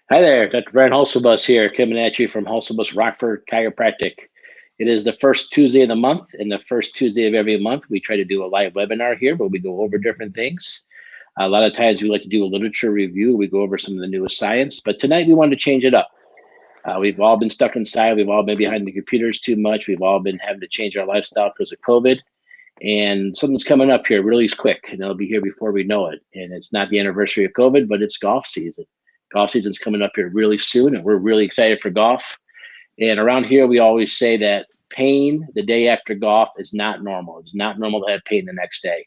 Hi there, Dr. Brian Holzabus here, coming at you from Holzabus Rockford Chiropractic. It is the first Tuesday of the month, and the first Tuesday of every month, we try to do a live webinar here where we go over different things. A lot of times we like to do a literature review. We go over some of the newest science, but tonight we wanted to change it up. We've all been stuck inside. We've all been behind the computers too much. We've all been having to change our lifestyle because of COVID. And something's coming up here really quick, and it'll be here before we know it. And it's not the anniversary of COVID, but it's golf season. Golf season's coming up here really soon, and we're really excited for golf. And around here, we always say that pain the day after golf is not normal. It's not normal to have pain the next day.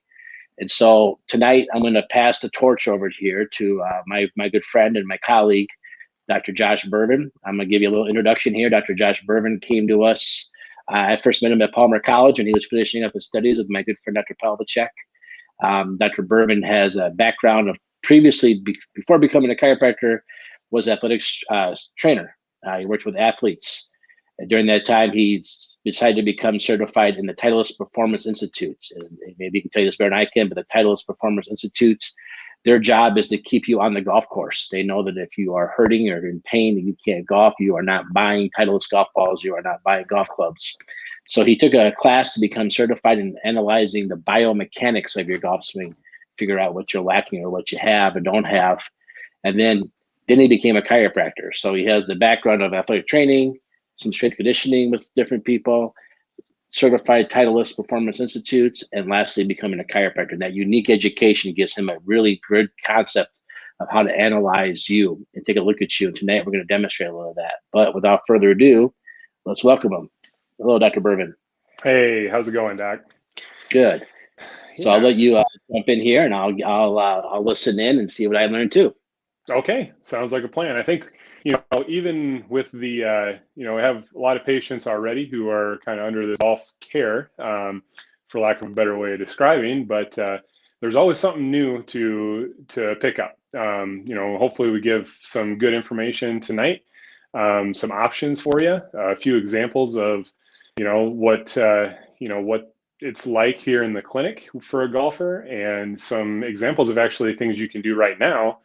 And so tonight, I'm going to pass the torch over here to my good friend and my colleague, Dr. Josh Berven. I'm going to give you a little introduction here. Dr. Josh Berven came to us. I first met him at Palmer College, and he was finishing up his studies with my good friend, Dr. Pavlicek. Dr. Berven has a background of previously, before becoming a chiropractor, was athletics trainer. He worked with athletes. And during that time, he decided to become certified in the Titleist Performance Institute. And maybe he can tell you this better than I can, but the Titleist Performance Institute, their job is to keep you on the golf course. They know that if you are hurting or in pain and you can't golf, you are not buying Titleist golf balls, you are not buying golf clubs. So he took a class to become certified in analyzing the biomechanics of your golf swing, figure out what you're lacking or what you have and don't have. And then he became a chiropractor. So he has the background of athletic training, some strength conditioning with different people, certified Titleist Performance Institutes, and lastly, becoming a chiropractor. And that unique education gives him a really good concept of how to analyze you and take a look at you. And tonight we're going to demonstrate a little of that. But without further ado, let's welcome him. Hello, Dr. Berven. Hey, how's it going, Doc? Good. So I'll let you jump in here, and I'll listen in and see what I learned too. Okay, sounds like a plan. I think, even with the, we have a lot of patients already who are kind of under this golf care, for lack of a better way of describing, but there's always something new to pick up. Hopefully we give some good information tonight, some options for you, a few examples of, what it's like here in the clinic for a golfer, and some examples of actually things you can do right now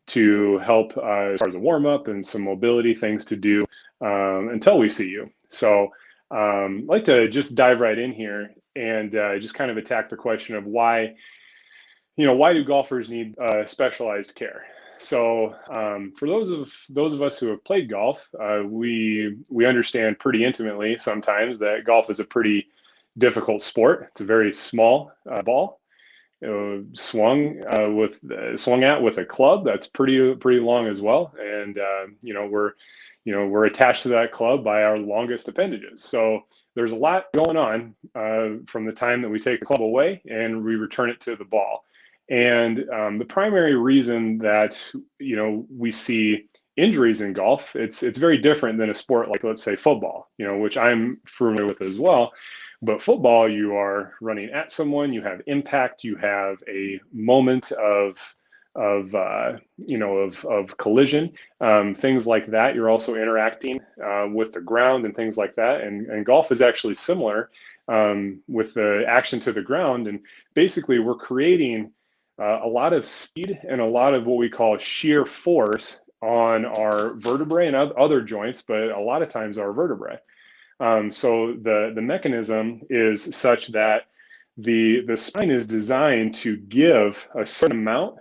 to help as far as a warm-up and some mobility things to do until we see you. So I'd like to just dive right in here and just kind of attack the question of why do golfers need specialized care? So for those of us who have played golf, we understand pretty intimately sometimes that golf is a pretty difficult sport. It's a very small ball. Swung at with a club that's pretty long as well, and we're attached to that club by our longest appendages. So there's a lot going on from the time that we take the club away and we return it to the ball. And the primary reason that we see injuries in golf, it's very different than a sport like, let's say, football, which I'm familiar with as well. But football, you are running at someone, you have impact, you have a moment of collision, things like that. You're also interacting with the ground and things like that. And golf is actually similar with the action to the ground. And basically, we're creating a lot of speed and a lot of what we call shear force on our vertebrae and other joints, but a lot of times our vertebrae. So the mechanism is such that the spine is designed to give a certain amount,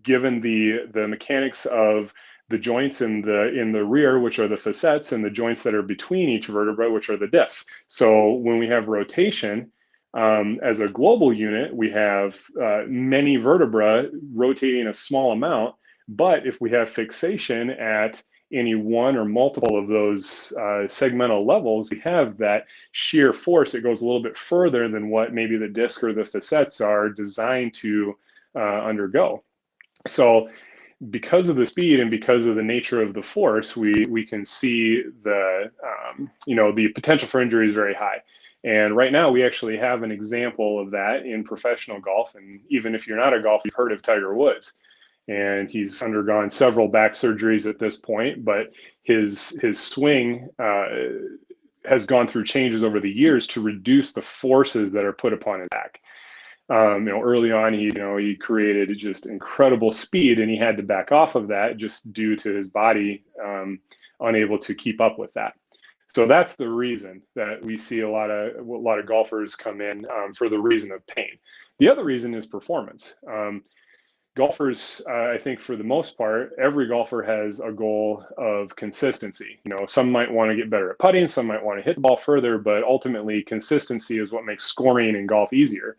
given the mechanics of the joints in the rear, which are the facets, and the joints that are between each vertebra, which are the discs. So when we have rotation, as a global unit, we have many vertebrae rotating a small amount. But if we have fixation at any one or multiple of those segmental levels, we have that shear force. It goes a little bit further than what maybe the disc or the facets are designed to undergo. So because of the speed and because of the nature of the force, we can see the potential for injury is very high. And right now we actually have an example of that in professional golf. And even if you're not a golfer, you've heard of Tiger Woods. And he's undergone several back surgeries at this point, but his swing has gone through changes over the years to reduce the forces that are put upon his back. Early on, he created just incredible speed, and he had to back off of that just due to his body unable to keep up with that. So that's the reason that we see a lot of golfers come in for the reason of pain. The other reason is performance. Golfers, I think for the most part, every golfer has a goal of consistency. Some might want to get better at putting, some might want to hit the ball further, but ultimately consistency is what makes scoring in golf easier.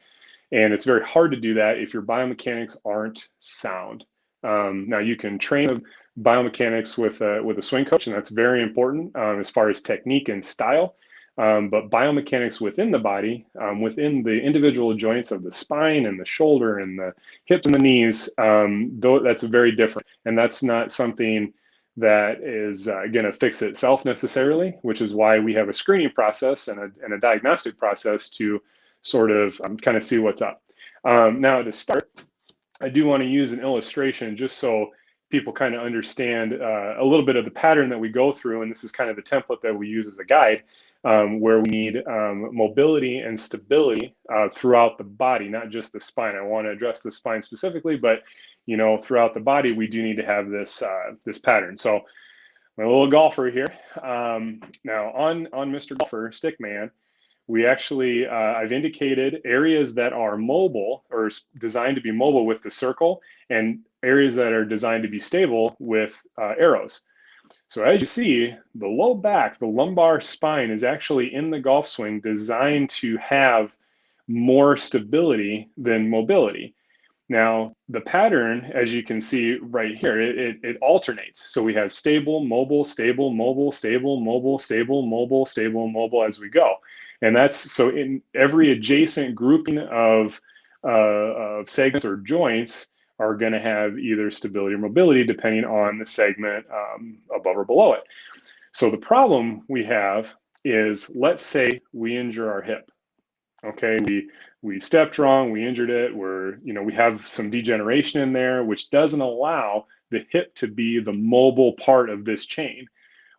And it's very hard to do that if your biomechanics aren't sound. Now you can train biomechanics with a swing coach, and that's very important as far as technique and style. But biomechanics within the body, within the individual joints of the spine and the shoulder and the hips and the knees, that's very different. And that's not something that is going to fix itself necessarily, which is why we have a screening process and a diagnostic process to sort of kind of see what's up. Now to start, I do want to use an illustration just so people kind of understand a little bit of the pattern that we go through. And this is kind of the template that we use as a guide. Where we need mobility and stability throughout the body, not just the spine. I want to address the spine specifically, but throughout the body, we do need to have this pattern. So my little golfer here. Now on Mr. Golfer Stickman, we actually I've indicated areas that are mobile or designed to be mobile with the circle, and areas that are designed to be stable with arrows. So as you see, the low back, the lumbar spine is actually in the golf swing designed to have more stability than mobility. Now, the pattern, as you can see right here, it alternates. So we have stable, mobile, stable, mobile, stable, mobile, stable, mobile, stable, mobile as we go. And that's so in every adjacent grouping of segments or joints are going to have either stability or mobility depending on the segment above or below it. So the problem we have is, let's say we injure our hip. Okay, we stepped wrong, we injured it, we have some degeneration in there, which doesn't allow the hip to be the mobile part of this chain.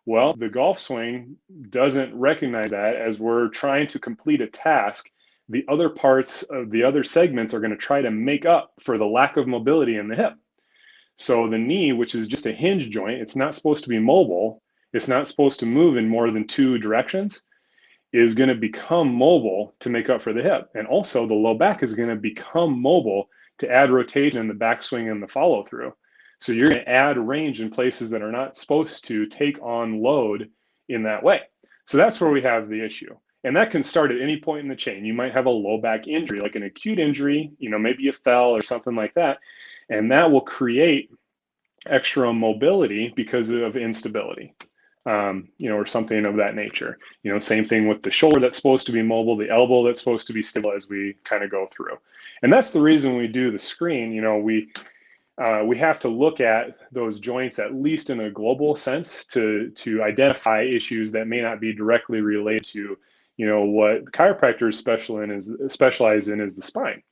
Well, the golf swing doesn't recognize that. As we're trying to complete a task, the other parts of the other segments are going to try to make up for the lack of mobility in the hip. So the knee, which is just a hinge joint, it's not supposed to be mobile. It's not supposed to move in more than two directions, is going to become mobile to make up for the hip. And also the low back is going to become mobile to add rotation in the backswing and the follow through. So you're going to add range in places that are not supposed to take on load in that way. So that's where we have the issue. And that can start at any point in the chain. You might have a low back injury, like an acute injury, maybe you fell or something like that. And that will create extra mobility because of instability, or something of that nature. Same thing with the shoulder that's supposed to be mobile, the elbow that's supposed to be stable as we kind of go through. And that's the reason we do the screen. We have to look at those joints at least in a global sense to identify issues that may not be directly related to what chiropractors specialize in is the spine.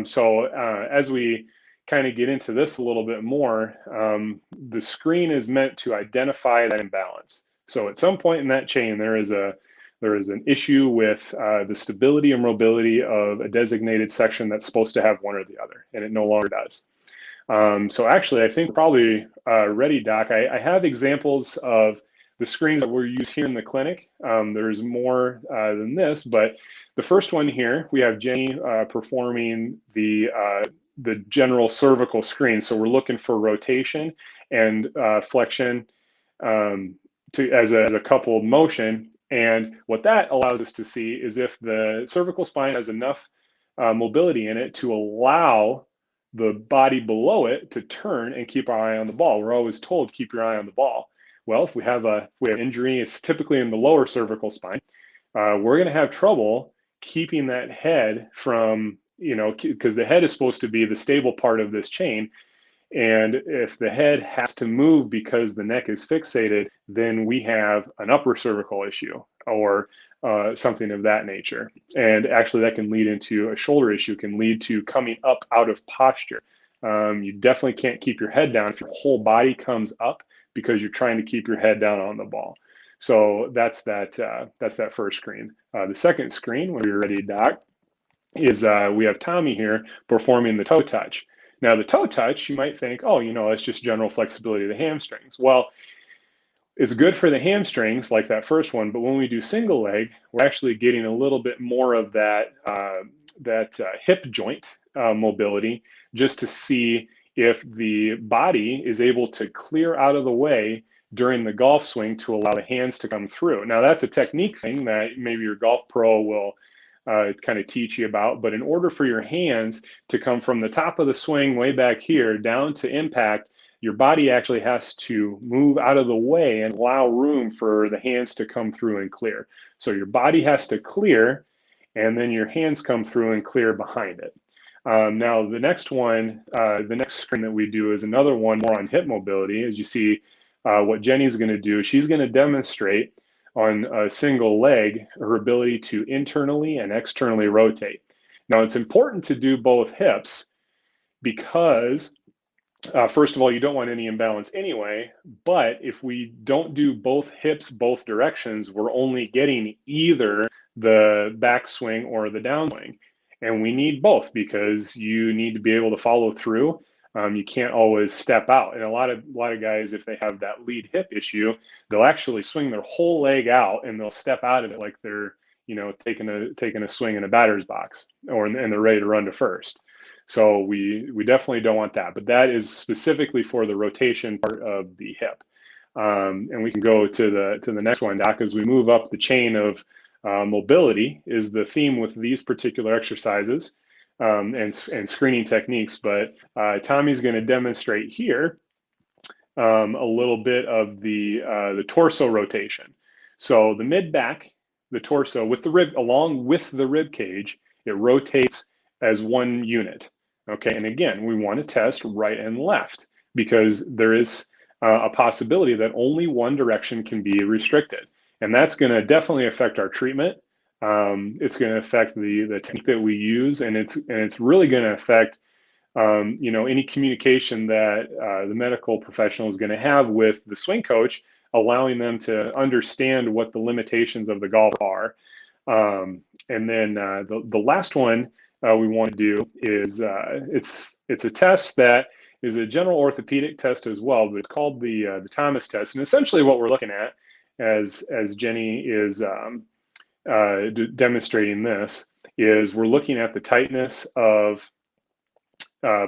So as we kind of get into this a little bit more, the screen is meant to identify that imbalance. So at some point in that chain, there is an issue with the stability or mobility of a designated section that's supposed to have one or the other, and it no longer does. So actually, I think probably ready, Doc. I have examples of the screens that we use here in the clinic. There's more than this, but the first one here, we have Jenny performing the general cervical screen. So we're looking for rotation and flexion as a coupled motion. And what that allows us to see is if the cervical spine has enough mobility in it to allow the body below it to turn and keep our eye on the ball. We're always told, keep your eye on the ball. Well, if we have injury, it's typically in the lower cervical spine. We're going to have trouble keeping that head from, because the head is supposed to be the stable part of this chain. And if the head has to move because the neck is fixated, then we have an upper cervical issue or something of that nature. And actually that can lead into a shoulder issue, can lead to coming up out of posture. You definitely can't keep your head down if your whole body comes up because you're trying to keep your head down on the ball. So that's that first screen. The second screen, when you're ready, Doc, is we have Tommy here performing the toe touch. Now, the toe touch, you might think, oh, it's just general flexibility of the hamstrings. Well, it's good for the hamstrings, like that first one, but when we do single leg, we're actually getting a little bit more of that hip joint mobility, just to see if the body is able to clear out of the way during the golf swing to allow the hands to come through. Now, that's a technique thing that maybe your golf pro will kind of teach you about, but in order for your hands to come from the top of the swing way back here down to impact, your body actually has to move out of the way and allow room for the hands to come through and clear. So your body has to clear, and then your hands come through and clear behind it. Now, the next one, the next screen that we do is another one more on hip mobility. As you see, what Jenny's going to do, she's going to demonstrate on a single leg her ability to internally and externally rotate. Now, it's important to do both hips because first of all, you don't want any imbalance anyway, but if we don't do both hips, both directions, we're only getting either the backswing or the downswing. And we need both because you need to be able to follow through. You can't always step out. And a lot of guys, if they have that lead hip issue, they'll actually swing their whole leg out and they'll step out of it like they're, taking a swing in a batter's box, and they're ready to run to first. So we definitely don't want that, but that is specifically for the rotation part of the hip. And we can go to the next one, Doc, as we move up the chain of mobility is the theme with these particular exercises and screening techniques. But Tommy's going to demonstrate here a little bit of the torso rotation. So the mid back, the torso with the rib, along with the rib cage, it rotates as one unit. Okay, and again, we want to test right and left because there is a possibility that only one direction can be restricted, and that's going to definitely affect our treatment. It's going to affect the technique that we use, and it's really going to affect any communication that the medical professional is going to have with the swing coach, allowing them to understand what the limitations of the golf are. And then the last one we want to do is it's a test that is a general orthopedic test as well, but it's called the Thomas test. And essentially what we're looking at as Jenny is demonstrating this is we're looking at the tightness of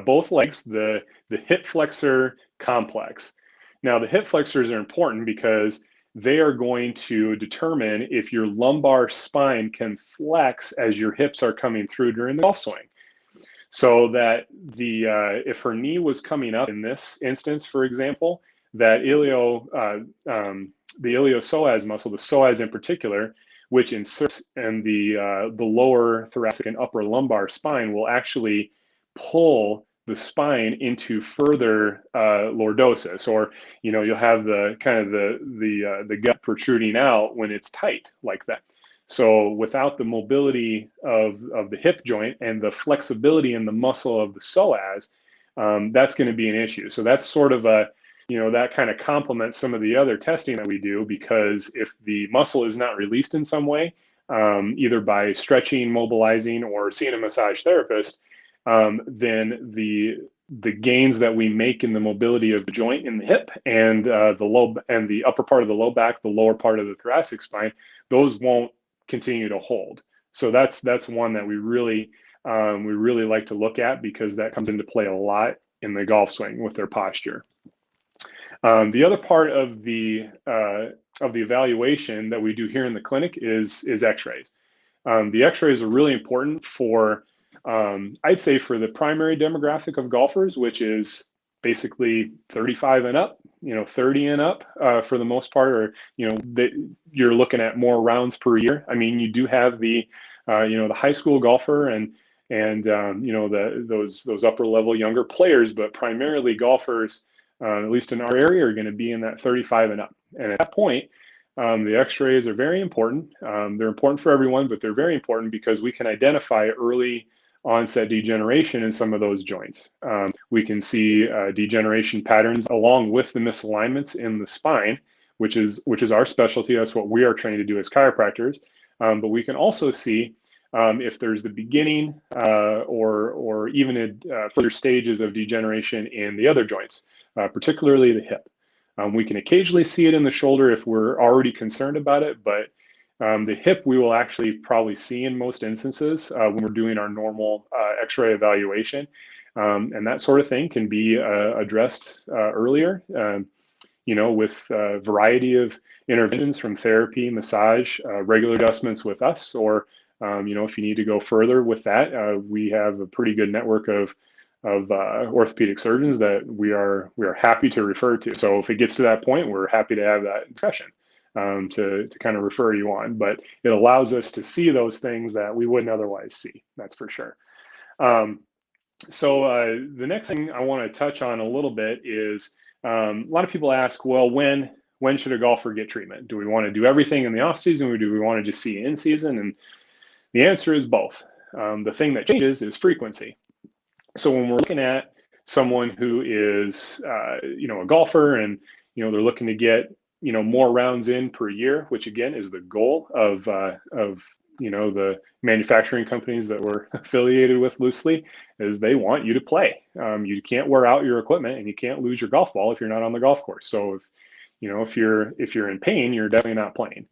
both legs, the hip flexor complex. Now, the hip flexors are important because they are going to determine if your lumbar spine can flex as your hips are coming through during the golf swing. So that if her knee was coming up in this instance, for example, that the iliopsoas muscle, the psoas in particular, which inserts in the lower thoracic and upper lumbar spine, will actually pull the spine into further lordosis, or you'll have the kind of the gut protruding out when it's tight like that. So without the mobility of the hip joint and the flexibility in the muscle of the psoas, that's going to be an issue. So that's sort of that kind of complements some of the other testing that we do, because if the muscle is not released in some way, either by stretching, mobilizing, or seeing a massage therapist, then the gains that we make in the mobility of the joint in the hip and the upper part of the low back, the lower part of the thoracic spine, those won't continue to hold. So that's one that we really like to look at, because that comes into play a lot in the golf swing with their posture. The other part of the evaluation that we do here in the clinic is X-rays. The X-rays are really important for I'd say for the primary demographic of golfers, which is basically 35 and up, 30 and up for the most part, or you're looking at more rounds per year. I mean, you do have the high school golfer and those upper level younger players, but primarily golfers, at least in our area, are going to be in that 35 and up. And at that point, the X-rays are very important. They're important for everyone, but they're very important because we can identify early onset degeneration in some of those joints. We can see degeneration patterns along with the misalignments in the spine, which is our specialty. That's what we are trained to do as chiropractors. But we can also see if there's the beginning or even further stages of degeneration in the other joints, particularly the hip. We can occasionally see it in the shoulder if we're already concerned about it, but the hip we will actually probably see in most instances when we're doing our normal x-ray evaluation. And that sort of thing can be addressed earlier, with a variety of interventions from therapy, massage, regular adjustments with us, or if you need to go further with that, we have a pretty good network of orthopedic surgeons that we are happy to refer to. So if it gets to that point, we're happy to have that discussion to kind of refer you on. But it allows us to see those things that we wouldn't otherwise see. That's for sure. So the next thing I want to touch on a little bit is a lot of people ask, well, when should a golfer get treatment? Do we want to do everything in the off season, or do we want to just see in season? And the answer is both. The thing that changes is frequency. So when we're looking at someone who is, a golfer, and they're looking to get more rounds in per year, which again is the goal of the manufacturing companies that we're affiliated with loosely, is they want you to play. You can't wear out your equipment, and you can't lose your golf ball if you're not on the golf course. So if you're in pain, you're definitely not playing.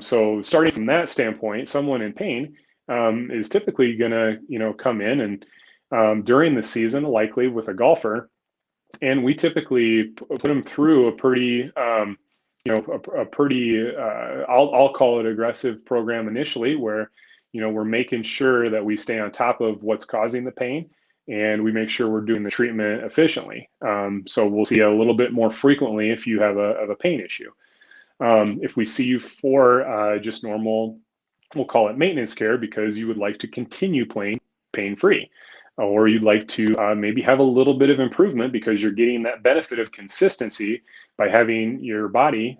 So starting from that standpoint, someone in pain is typically going to come in and during the season, likely with a golfer, and we typically put them through a pretty I'll call it aggressive program initially, where we're making sure that we stay on top of what's causing the pain, and we make sure we're doing the treatment efficiently. So we'll see a little bit more frequently if you have a pain issue. If we see you for just normal, we'll call it maintenance care, because you would like to continue playing pain-free, or you'd like to maybe have a little bit of improvement because you're getting that benefit of consistency by having your body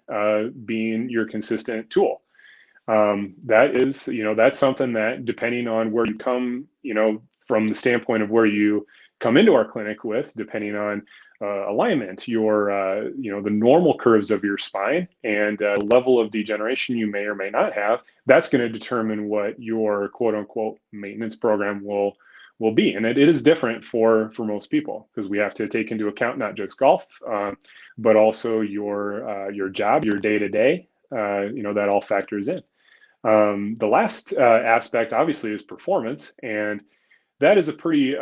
being your consistent tool. That is, that's something that, depending on where you come, from the standpoint of where you come into our clinic with, depending on alignment, your, the normal curves of your spine, and level of degeneration you may or may not have, that's going to determine what your quote unquote maintenance program will be. And it is different for most people, because we have to take into account not just golf, but also your job, your day-to-day, that all factors in. The last aspect obviously is performance, and that is a pretty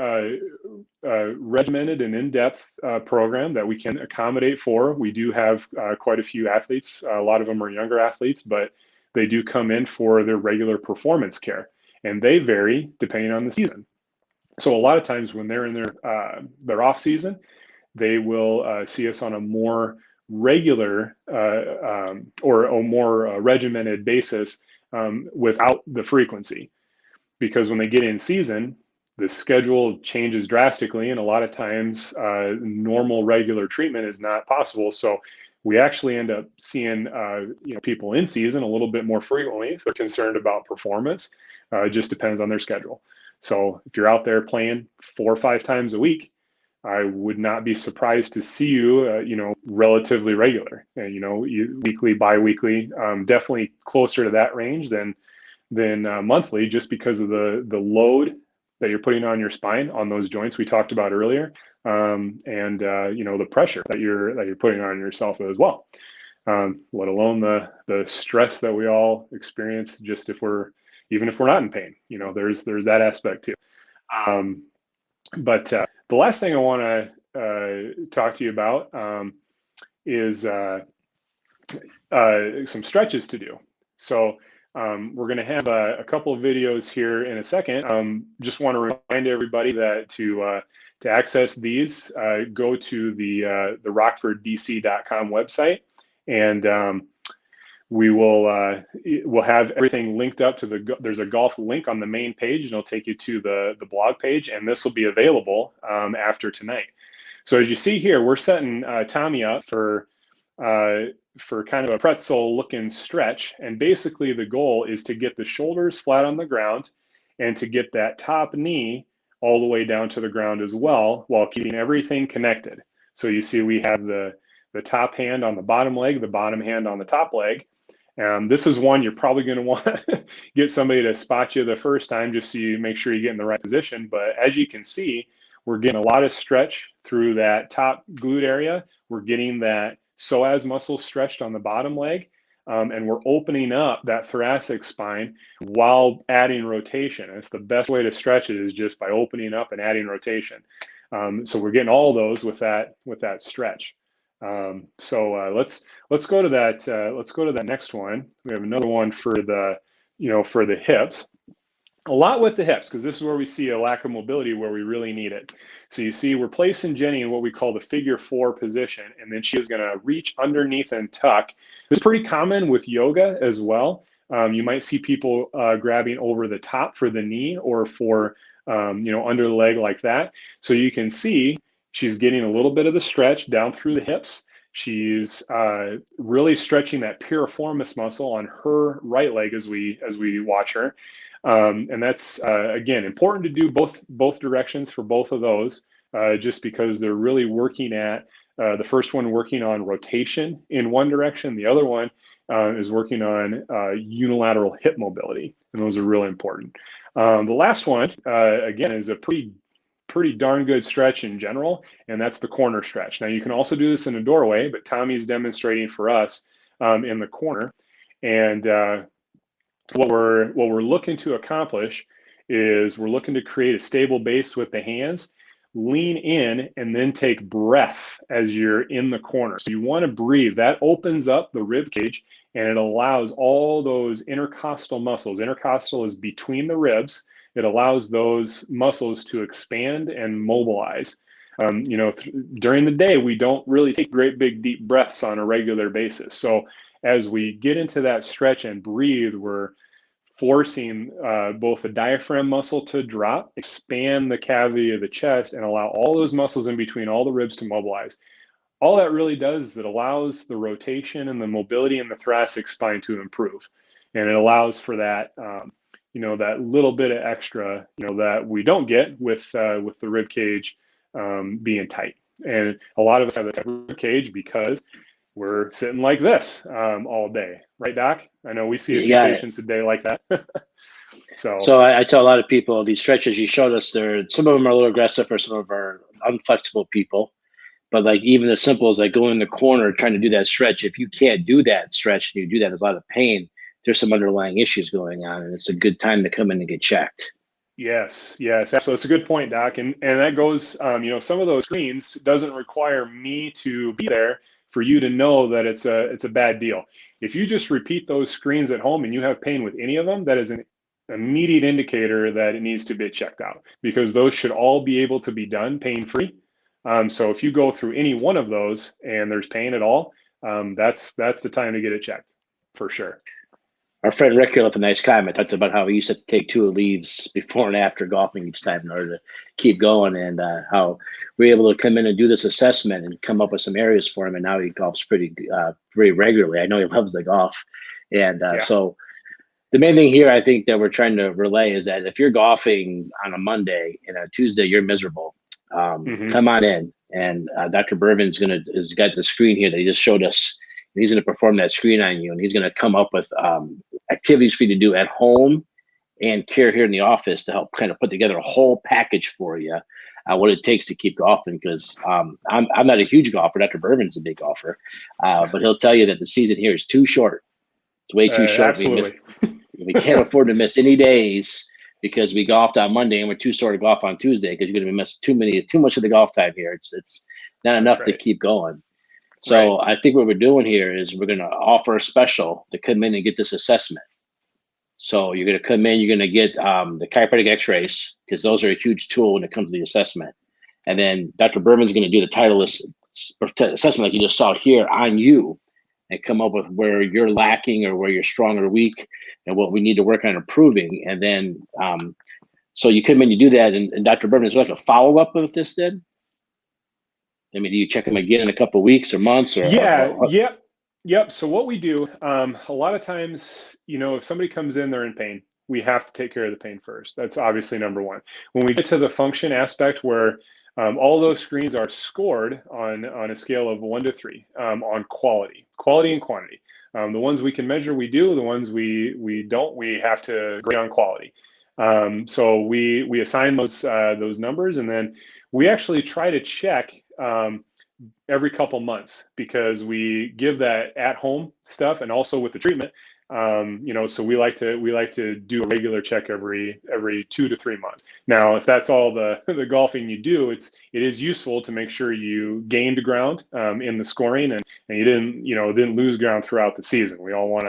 regimented and in-depth program that we can accommodate for. We do have quite a few athletes. A lot of them are younger athletes, but they do come in for their regular performance care, and they vary depending on the season. So a lot of times when they're in their off season, they will see us on a more regular or a more regimented basis without the frequency, because when they get in season, the schedule changes drastically, and a lot of times normal regular treatment is not possible. So we actually end up seeing people in season a little bit more frequently if they're concerned about performance. It just depends on their schedule. So if you're out there playing 4 or 5 times a week, I would not be surprised to see you, relatively regular, and weekly, bi-weekly, definitely closer to that range than monthly, just because of the load that you're putting on your spine, on those joints we talked about earlier, and the pressure that you're putting on yourself as well. Let alone the stress that we all experience, just even if we're not in pain. There's that aspect too. But the last thing I want to talk to you about is some stretches to do. So we're going to have a couple of videos here in a second. Just want to remind everybody that to access these, go to the rockforddc.com website, and we'll have everything linked up to there's a golf link on the main page, and it'll take you to the blog page, and this will be available after tonight. So as you see here, we're setting Tommy up for kind of a pretzel looking stretch, and basically the goal is to get the shoulders flat on the ground and to get that top knee all the way down to the ground as well, while keeping everything connected. So you see we have the top hand on the bottom leg, the bottom hand on the top leg, This is one you're probably going to want to get somebody to spot you the first time, just so you make sure you get in the right position. But as you can see, we're getting a lot of stretch through that top glute area. We're getting that psoas muscle stretched on the bottom leg. And we're opening up that thoracic spine while adding rotation. And it's the best way to stretch it, is just by opening up and adding rotation. So we're getting all those with that stretch. Let's go to that. Let's go to that next one. We have another one for the for the hips. A lot with the hips, because this is where we see a lack of mobility where we really need it. So you see, we're placing Jenny in what we call the figure 4 position, and then she is going to reach underneath and tuck. This is pretty common with yoga as well. You might see people grabbing over the top for the knee, or for under the leg like that. So you can see she's getting a little bit of the stretch down through the hips. She's really stretching that piriformis muscle on her right leg as we watch her. And that's, again, important to do both directions for both of those, just because they're really working at, the first one working on rotation in one direction. The other one is working on unilateral hip mobility. And those are really important. The last one, again, is a pretty darn good stretch in general, and that's the corner stretch. Now, you can also do this in a doorway, but Tommy's demonstrating for us in the corner. And what we're looking to accomplish is we're looking to create a stable base with the hands, lean in, and then take breath as you're in the corner. So you want to breathe. That opens up the rib cage, and it allows all those intercostal muscles. Intercostal is between the ribs. It allows those muscles to expand and mobilize. During the day, we don't really take great big deep breaths on a regular basis. So as we get into that stretch and breathe, we're forcing both the diaphragm muscle to drop, expand the cavity of the chest, and allow all those muscles in between all the ribs to mobilize. All that really does is it allows the rotation and the mobility in the thoracic spine to improve. And it allows for that, that little bit of extra, that we don't get with the rib cage being tight. And a lot of us have the rib cage because we're sitting like this all day, right, Doc? I know we see a few patients a day like that. So I tell a lot of people, these stretches you showed us, some of them are a little aggressive for some of our unflexible people. But like even as simple as like going in the corner trying to do that stretch, if you can't do that stretch and you do that, there's a lot of pain. There's some underlying issues going on, and it's a good time to come in and get checked. Yes, absolutely. It's a good point, Doc. And that goes, some of those screens doesn't require me to be there for you to know that it's a bad deal. If you just repeat those screens at home and you have pain with any of them, that is an immediate indicator that it needs to be checked out, because those should all be able to be done pain-free. So if you go through any one of those and there's pain at all, that's the time to get it checked for sure. Our friend Rick left a nice comment. Talked about how he used to take 2 leaves before and after golfing each time in order to keep going, and how we were able to come in and do this assessment and come up with some areas for him. And now he golfs pretty regularly. I know he loves the golf. And so the main thing here, I think, that we're trying to relay is that if you're golfing on a Monday and a Tuesday, you're miserable. Come on in. And Dr. Berven's has got the screen here that he just showed us. He's going to perform that screen on you, and he's going to come up with activities for you to do at home and here in the office to help kind of put together a whole package for you, what it takes to keep golfing. Because I'm not a huge golfer. Dr. Berven's a big golfer, but he'll tell you that the season here is too short. It's way too short. Absolutely. We can't afford to miss any days because we golfed on Monday and we're too sore to golf on Tuesday because you're going to miss too much of the golf time here. It's not enough to keep going. So I think what we're doing here is we're going to offer a special to come in and get this assessment. So you're going to come in, you're going to get the chiropractic x-rays, because those are a huge tool when it comes to the assessment. And then Dr. Berman's going to do the Titleist assessment like you just saw here on you, and come up with where you're lacking or where you're strong or weak and what we need to work on improving. And then, so you come in, you do that, and Dr. Berman, is like a follow-up of this then? I mean, do you check them again in a couple of weeks or months? Or Yep. So what we do, a lot of times, if somebody comes in, they're in pain, we have to take care of the pain first. That's obviously number one. When we get to the function aspect, where all those screens are scored on a scale of 1 to 3 on quality and quantity. The ones we can measure, we do. The ones we don't, we have to grade on quality. So we assign those numbers, and then we actually try to check every couple months, because we give that at home stuff and also with the treatment. So we like to do a regular check every 2 to 3 months. Now, if that's all the golfing you do, it is useful to make sure you gained ground in the scoring, and you didn't lose ground throughout the season. We all want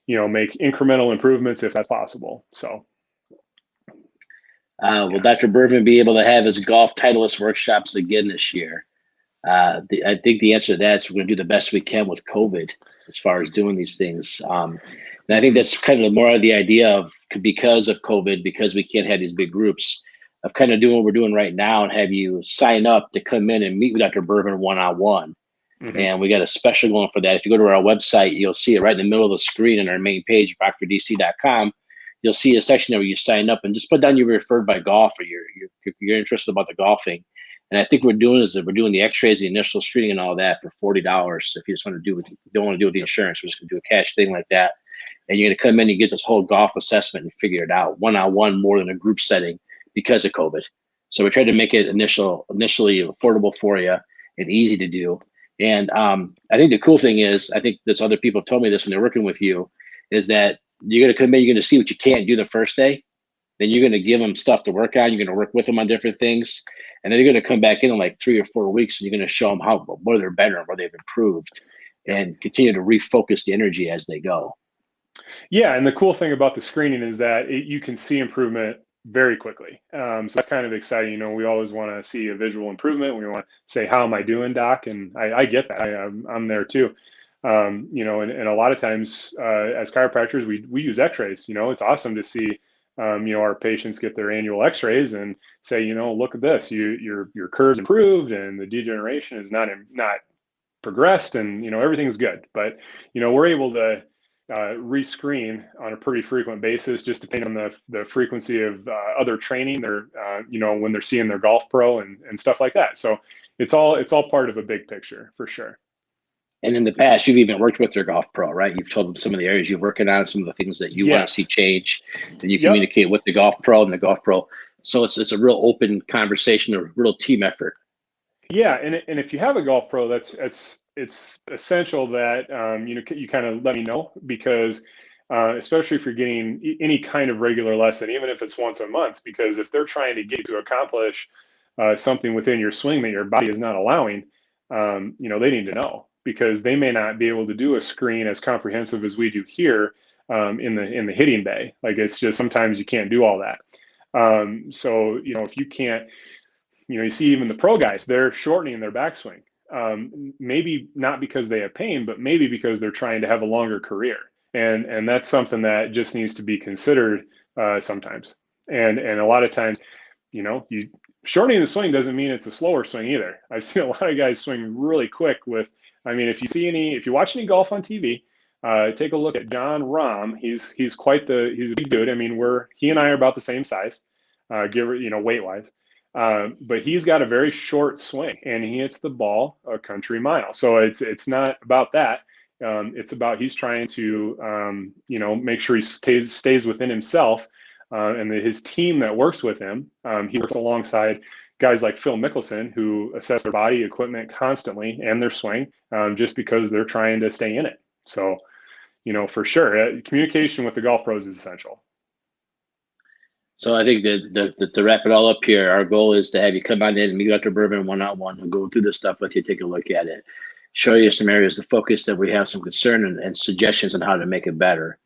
to make incremental improvements if that's possible. So. Will Dr. Berven be able to have his golf Titleist workshops again this year? I think the answer to that is we're going to do the best we can with COVID as far as doing these things. And I think that's kind of more of the idea of, because of COVID, because we can't have these big groups, of kind of doing what we're doing right now and have you sign up to come in and meet with Dr. Berven one-on-one. Mm-hmm. And we got a special going for that. If you go to our website, you'll see it right in the middle of the screen on our main page, rockforddc.com. You'll see a section there where you sign up and just put down you're referred by golf, or you're interested about the golfing. And I think we're doing the X-rays, the initial screening, and all that for $40. If you just want to don't want to do with the insurance, we're just going to do a cash thing like that. And you're going to come in and get this whole golf assessment and figure it out one-on-one more than a group setting because of COVID. So we tried to make it initially affordable for you and easy to do. And I think the cool thing is, I think this other people told me this when they're working with you, is that you're going to come in, you're going to see what you can't do the first day. Then you're going to give them stuff to work on. You're going to work with them on different things. And then you're going to come back in like 3 or 4 weeks, and you're going to show them where they're better and where they've improved, and continue to refocus the energy as they go. Yeah. And the cool thing about the screening is that you can see improvement very quickly. So that's kind of exciting. We always want to see a visual improvement. We want to say, how am I doing, doc? And I get that. I'm there too. And a lot of times as chiropractors, we use x-rays. It's awesome to see our patients get their annual x-rays and say, look at this, your curves improved and the degeneration is not progressed, and everything's good. But we're able to rescreen on a pretty frequent basis, just depending on the frequency of other training they're when they're seeing their golf pro and stuff like that. So it's all part of a big picture for sure. And in the past, you've even worked with your golf pro, right? You've told them some of the areas you're working on, some of the things that you want to see change, and you communicate with the golf pro and the golf pro. So it's a real open conversation, a real team effort. Yeah, and if you have a golf pro, it's essential that you kind of let me know, because especially if you're getting any kind of regular lesson, even if it's once a month, because if they're trying to get you to accomplish something within your swing that your body is not allowing, they need to know, because they may not be able to do a screen as comprehensive as we do here in the hitting bay. Like, it's just sometimes you can't do all that. So if you can't, you see even the pro guys, they're shortening their backswing. Maybe not because they have pain, but maybe because they're trying to have a longer career. And that's something that just needs to be considered sometimes. And a lot of times, shortening the swing doesn't mean it's a slower swing either. I've seen a lot of guys swing really quick if you watch any golf on TV, take a look at John Rahm. He's a big dude. He and I are about the same size, weight wise. But he's got a very short swing, and he hits the ball a country mile. So it's not about that. It's about he's trying to make sure he stays within himself, and his team that works with him. He works alongside guys like Phil Mickelson, who assess their body, equipment constantly, and their swing, just because they're trying to stay in it. So, for sure, communication with the golf pros is essential. So I think that to wrap it all up here, our goal is to have you come on in and meet Dr. Berven one-on-one. We'll go through this stuff with you, take a look at it, show you some areas of focus that we have some concern and suggestions on how to make it better.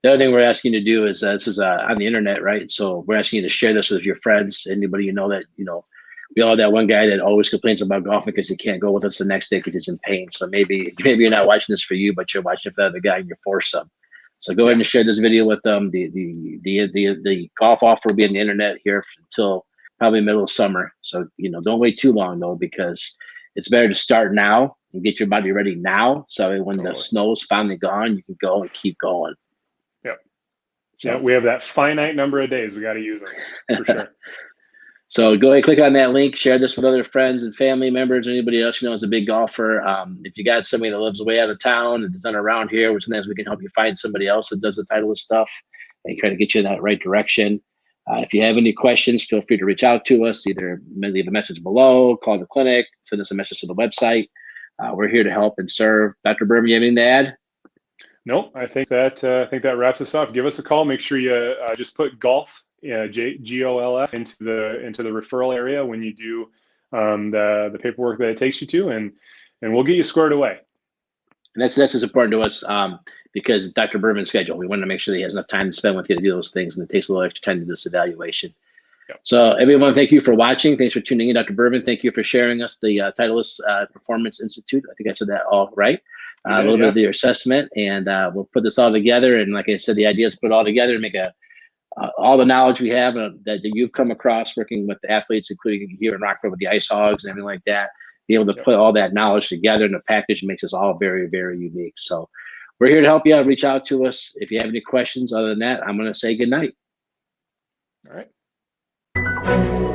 The other thing we're asking you to do is, this is on the internet, right? So we're asking you to share this with your friends, anybody that, we all have that one guy that always complains about golfing because he can't go with us the next day because he's in pain. So maybe you're not watching this for you, but you're watching for the other guy and you're foursome. So go ahead and share this video with them. The golf offer will be on the internet here until probably middle of summer. So, don't wait too long though, because it's better to start now and get your body ready now. So when the snow's finally gone, you can go and keep going. Yep. So we have that finite number of days. We got to use them for sure. So go ahead, click on that link, share this with other friends and family members, anybody else you know is a big golfer. If you got somebody that lives way out of town and is not around here, which sometimes we can help you find somebody else that does the Titleist stuff and try to get you in that right direction. If you have any questions, feel free to reach out to us, either leave a message below, call the clinic, send us a message to the website. We're here to help and serve. Dr. Berven, you have anything to add? Nope, I think that wraps us up. Give us a call. Make sure you just put golf, GOLF, into the referral area when you do the paperwork that it takes you to, and we'll get you squared away. And that's as important to us because Dr. Berven's schedule. We want to make sure that he has enough time to spend with you to do those things, and it takes a little extra time to do this evaluation. Yep. So everyone, thank you for watching. Thanks for tuning in, Dr. Berven. Thank you for sharing us the Titleist Performance Institute. I think I said that all right. A little bit of your assessment, and we'll put this all together. And like I said, the idea is put it all together and make all the knowledge we have that you've come across working with athletes, including here in Rockford with the Ice Hogs and everything like that. Be able to put all that knowledge together in a package makes us all very, very unique. So we're here to help you out. Reach out to us if you have any questions. Other than that, I'm going to say good night. All right.